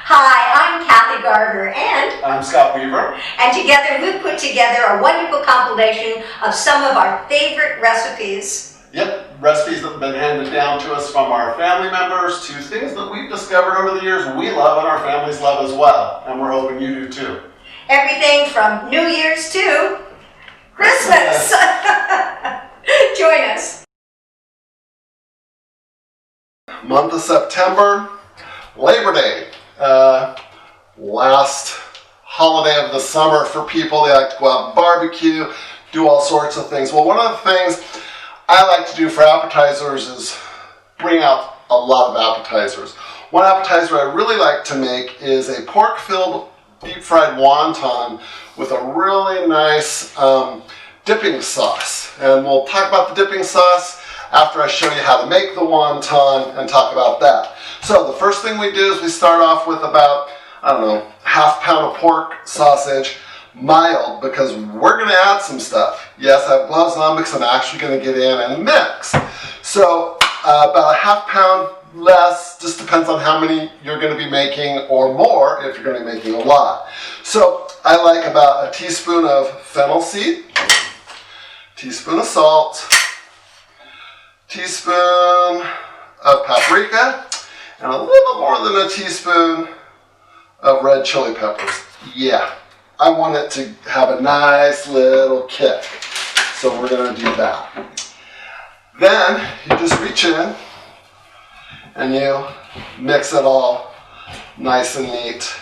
Hi, I'm Kathy Gardner and I'm Scott Weaver. And together we've put together a wonderful compilation of some of our favorite recipes. Yep, recipes that have been handed down to us from our family members to things that we've discovered over the years we love and our families love as well. And we're hoping you do too. Everything from New Year's to Christmas. Join us. Month of September, Labor Day. Last holiday of the summer for people. They like to go out and barbecue, do all sorts of things. Well, one of the things I like to do for appetizers is bring out a lot of appetizers. One appetizer I really like to make is a pork-filled deep-fried wonton with a really nice dipping sauce. And we'll talk about the dipping sauce after I show you how to make the wonton and talk about that. So the first thing we do is we start off with about, half pound of pork sausage, mild, because we're going to add some stuff. Yes, I have gloves on because I'm actually going to get in and mix. So about a half pound less, just depends on how many you're going to be making, or more if you're going to be making a lot. So I like about a teaspoon of fennel seed, teaspoon of salt, teaspoon of paprika, and a little more than a teaspoon of red chili peppers. Yeah, I want it to have a nice little kick, so we're going to do that. Then you just reach in and you mix it all nice and neat.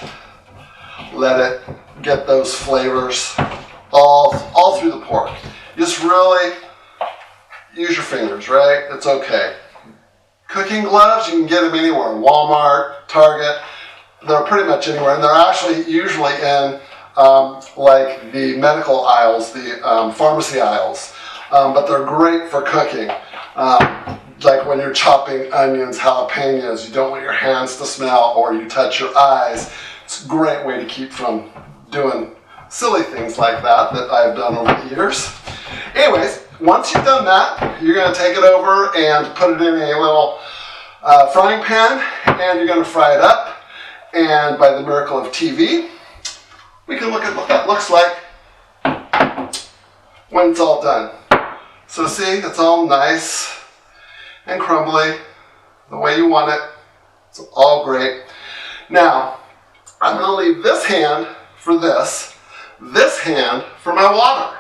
Let it get those flavors all through the pork. Just really use your fingers, right? It's okay. Cooking gloves, you can get them anywhere. Walmart, Target, they're pretty much anywhere. And they're actually usually in like the medical aisles, the pharmacy aisles. But they're great for cooking. Like when you're chopping onions, jalapenos, you don't want your hands to smell or you touch your eyes. It's a great way to keep from doing silly things like that I've done over the years. Anyways, once you've done that, you're going to take it over and put it in a little frying pan, and you're going to fry it up. And by the miracle of TV, we can look at what that looks like when it's all done. So see, it's all nice and crumbly, the way you want it. It's all great. Now, I'm going to leave this hand for this hand for my water.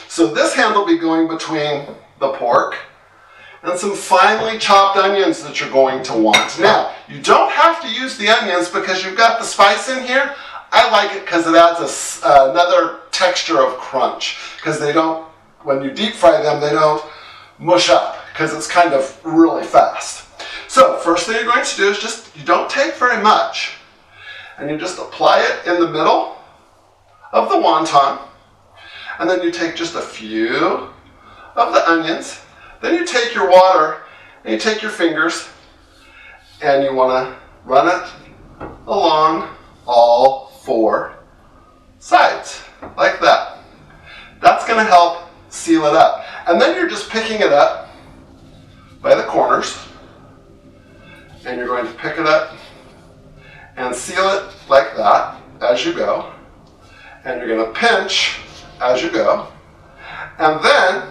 So this hand will be going between the pork and some finely chopped onions that you're going to want. Now, you don't have to use the onions because you've got the spice in here. I like it because it adds another texture of crunch, because they don't, when you deep fry them, they don't mush up because it's kind of really fast. So first thing you're going to do is you don't take very much, and you just apply it in the middle of the wonton. And then you take just a few of the onions. Then you take your water and you take your fingers and you want to run it along all four sides, like that. That's going to help seal it up. And then you're just picking it up by the corners, and you're going to pick it up and seal it like that as you go. And you're going to pinch as you go, and then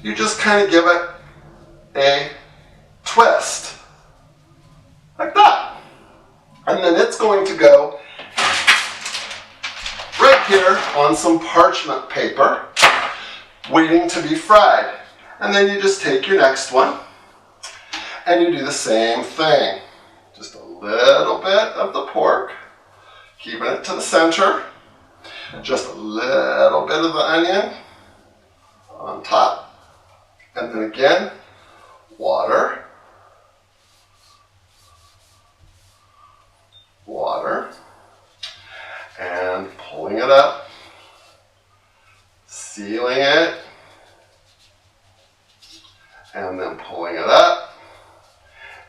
you just kind of give it a twist like that, and then it's going to go right here on some parchment paper waiting to be fried. And then you just take your next one and you do the same thing, just a little bit of the pork, keeping it to the center. Just a little bit of the onion on top. And then again, water. Water. And pulling it up. Sealing it. And then pulling it up.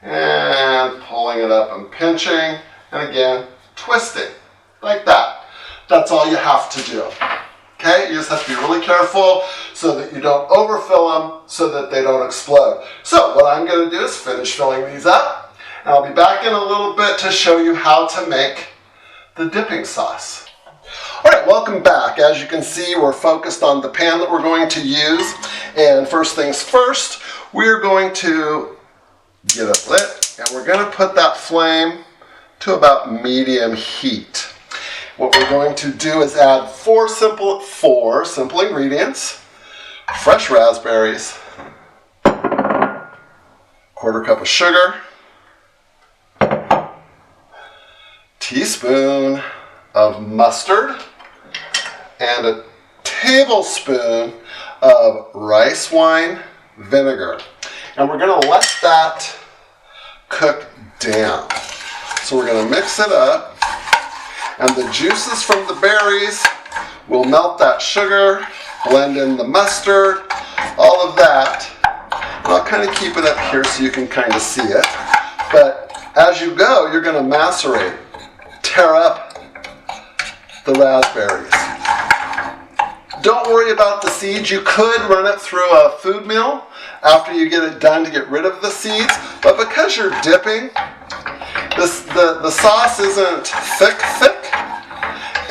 And pulling it up and pinching. And again, twisting. Like that. That's all you have to do. Okay, you just have to be really careful so that you don't overfill them so that they don't explode. So what I'm going to do is finish filling these up, And I'll be back in a little bit to show you how to make the dipping sauce. All right, welcome back. As you can see, we're focused on the pan that we're going to use. And first things first, we're going to get it lit, and we're going to put that flame to about medium heat. What we're going to do is add four simple ingredients: fresh raspberries, quarter cup of sugar, teaspoon of mustard, and a tablespoon of rice wine vinegar. And we're going to let that cook down. So we're going to mix it up, and the juices from the berries will melt that sugar, blend in the mustard, all of that. And I'll kind of keep it up here so you can kind of see it. But as you go, you're going to macerate, tear up the raspberries. Don't worry about the seeds. You could run it through a food mill after you get it done to get rid of the seeds, but because you're dipping, the sauce isn't thick,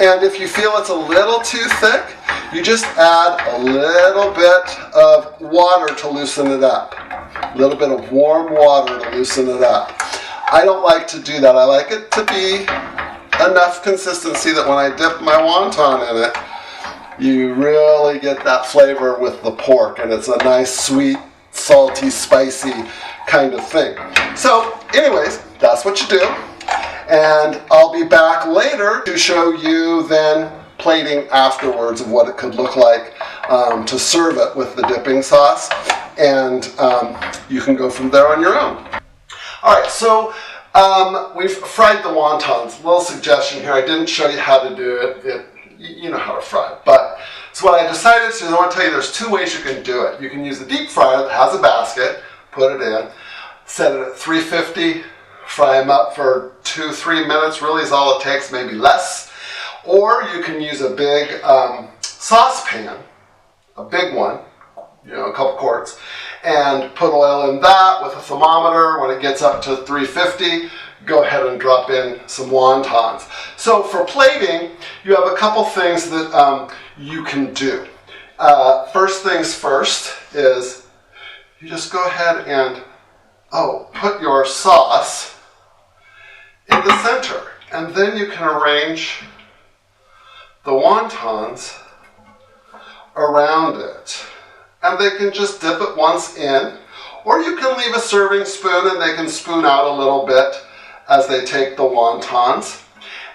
and if you feel it's a little too thick, you just add a little bit of water to loosen it up. A little bit of warm water to loosen it up. I don't like to do that. I like it to be enough consistency that when I dip my wonton in it, you really get that flavor with the pork, and it's a nice, sweet, salty, spicy kind of thing. So anyways, that's what you do. And I'll be back later to show you then plating afterwards of what it could look like to serve it with the dipping sauce. And you can go from there on your own. All right, so we've fried the wontons. A little suggestion here. I didn't show you how to do it. You know how to fry it. But so what I decided to do is I want to tell you there's two ways you can do it. You can use the deep fryer that has a basket, put it in, set it at 350, fry them up for 2-3 minutes, really is all it takes, maybe less. Or you can use a big saucepan, a big one, a couple quarts, and put oil in that with a thermometer. When it gets up to 350, go ahead and drop in some wontons. So for plating, you have a couple things that you can do. First things first is you just go ahead and put your sauce in the center, and then you can arrange the wontons around it, and they can just dip it once in, or you can leave a serving spoon and they can spoon out a little bit as they take the wontons,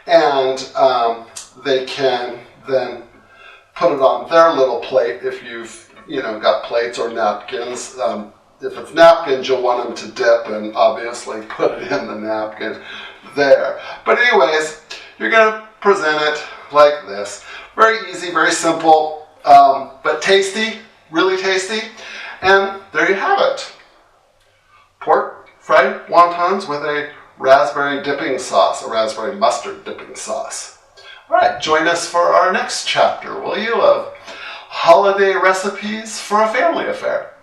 and they can then put it on their little plate if you've got plates or napkins. If it's napkins, you'll want them to dip and obviously put it in the napkin there. But anyways, you're going to present it like this. Very easy, very simple, but tasty, really tasty. And there you have it. Pork fried wontons with a raspberry dipping sauce, a raspberry mustard dipping sauce. All right, join us for our next chapter, will you, of holiday recipes for a family affair.